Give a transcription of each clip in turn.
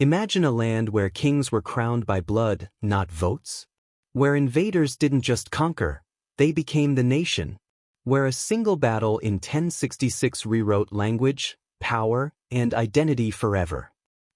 Imagine a land where kings were crowned by blood, not votes. Where invaders didn't just conquer, they became the nation. Where a single battle in 1066 rewrote language, power, and identity forever.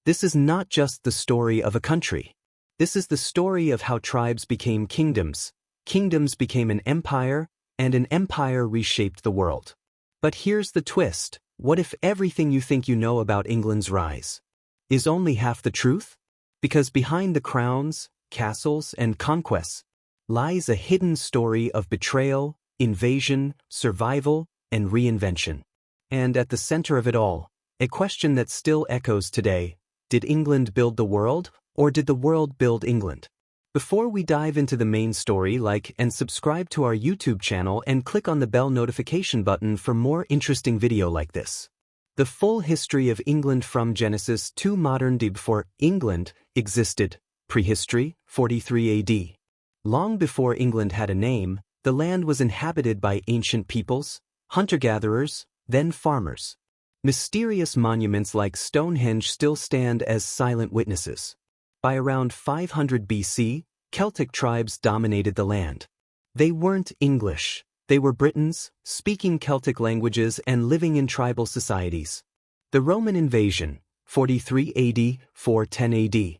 This is not just the story of a country. This is the story of how tribes became kingdoms, kingdoms became an empire, and an empire reshaped the world. But here's the twist: what if everything you think you know about England's rise is only half the truth? Because behind the crowns, castles, and conquests lies a hidden story of betrayal, invasion, survival, and reinvention. And at the center of it all, a question that still echoes today: did England build the world, or did the world build England? Before we dive into the main story, like and subscribe to our YouTube channel and click on the bell notification button for more interesting video like this. The full history of England from Genesis to modern day. Before England existed, prehistory, 43 AD. Long before England had a name, the land was inhabited by ancient peoples, hunter-gatherers, then farmers. Mysterious monuments like Stonehenge still stand as silent witnesses. By around 500 BC, Celtic tribes dominated the land. They weren't English. They were Britons, speaking Celtic languages and living in tribal societies. The Roman invasion, 43 AD, 410 AD.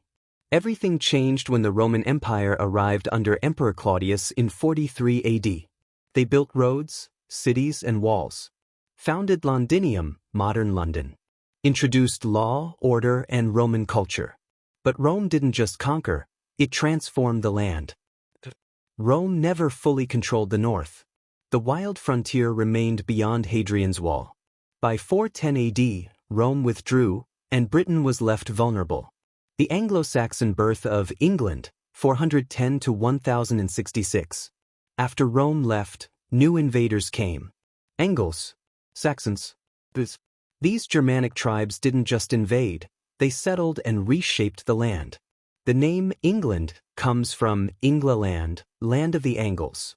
Everything changed when the Roman Empire arrived under Emperor Claudius in 43 AD. They built roads, cities, and walls. Founded Londinium, modern London. Introduced law, order, and Roman culture. But Rome didn't just conquer, it transformed the land. Rome never fully controlled the north. The wild frontier remained beyond Hadrian's Wall. By 410 AD, Rome withdrew, and Britain was left vulnerable. The Anglo Saxon birth of England, 410 to 1066. After Rome left, new invaders came. Angles, Saxons. These Germanic tribes didn't just invade, they settled and reshaped the land. The name England comes from Englaland, land of the Angles.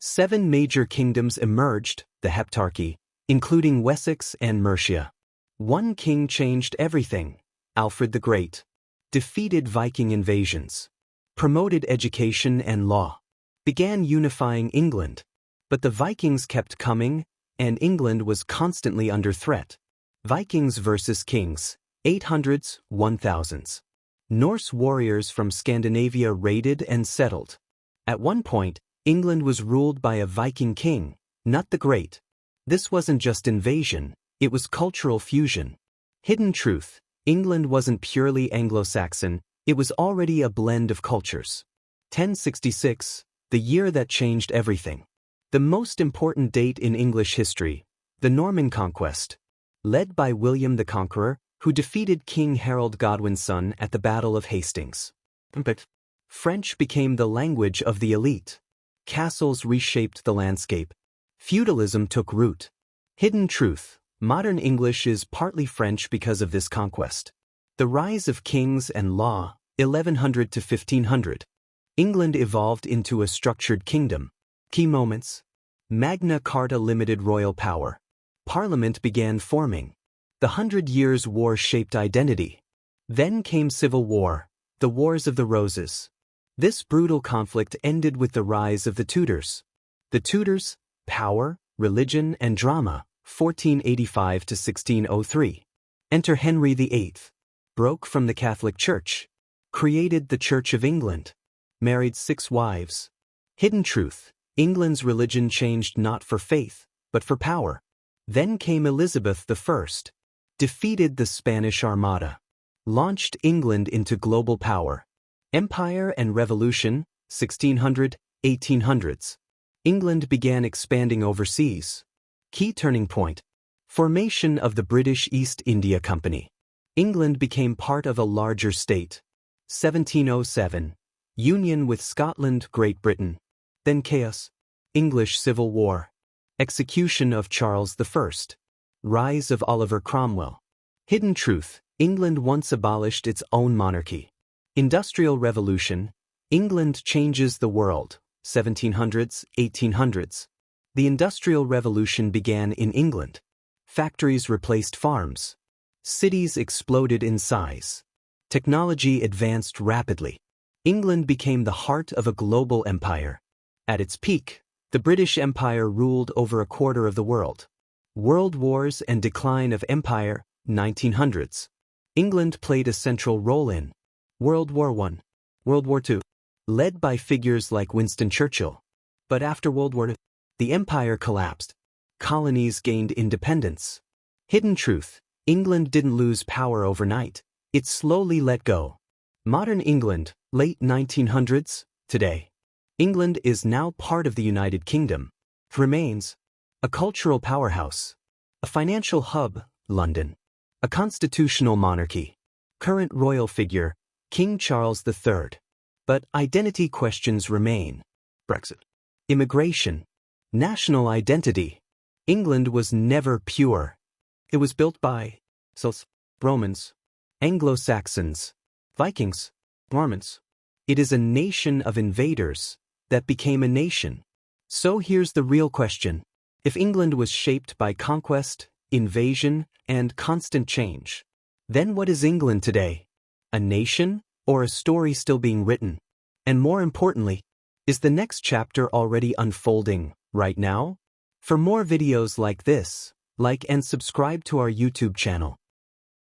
7 major kingdoms emerged, the Heptarchy, including Wessex and Mercia. One king changed everything: Alfred the Great. Defeated Viking invasions. Promoted education and law. Began unifying England. But the Vikings kept coming, and England was constantly under threat. Vikings versus Kings, 800s, 1000s. Norse warriors from Scandinavia raided and settled. At one point, England was ruled by a Viking king, not the Great. This wasn't just invasion, it was cultural fusion. Hidden truth: England wasn't purely Anglo-Saxon, it was already a blend of cultures. 1066, the year that changed everything. The most important date in English history, the Norman Conquest. Led by William the Conqueror, who defeated King Harold Godwin's son at the Battle of Hastings. But French became the language of the elite. Castles reshaped the landscape. Feudalism took root. Hidden truth: modern English is partly French because of this conquest. The rise of kings and law, 1100 to 1500. England evolved into a structured kingdom. Key moments: Magna Carta limited royal power. Parliament began forming. The 100 Years' War shaped identity. Then came civil war, the Wars of the Roses. This brutal conflict ended with the rise of the Tudors. The Tudors: power, religion, and drama, 1485 to 1603. Enter Henry VIII. Broke from the Catholic Church. Created the Church of England. Married 6 wives. Hidden truth: England's religion changed not for faith, but for power. Then came Elizabeth I. Defeated the Spanish Armada. Launched England into global power. Empire and Revolution, 1600, 1800s. England began expanding overseas. Key turning point: formation of the British East India Company. England became part of a larger state. 1707. Union with Scotland, Great Britain. Then chaos. English Civil War. Execution of Charles I. Rise of Oliver Cromwell. Hidden truth: England once abolished its own monarchy. Industrial Revolution. England changes the world, 1700s, 1800s. The Industrial Revolution began in England. Factories replaced farms. Cities exploded in size. Technology advanced rapidly. England became the heart of a global empire. At its peak, the British Empire ruled over a quarter of the world. World Wars and decline of empire, 1900s. England played a central role in World War I, World War II, led by figures like Winston Churchill. But after World War II, the empire collapsed. Colonies gained independence. Hidden truth: England didn't lose power overnight. It slowly let go. Modern England, late 1900s, today. England is now part of the United Kingdom. It remains a cultural powerhouse, a financial hub, London, a constitutional monarchy, current royal figure, King Charles III. But identity questions remain. Brexit, immigration, national identity. England was never pure. It was built by Celts, Romans, Anglo Saxons, Vikings, Normans. It is a nation of invaders that became a nation. So here's the real question. If England was shaped by conquest, invasion, and constant change, then what is England today? A nation, or a story still being written? And more importantly, is the next chapter already unfolding right now? For more videos like this, like and subscribe to our YouTube channel.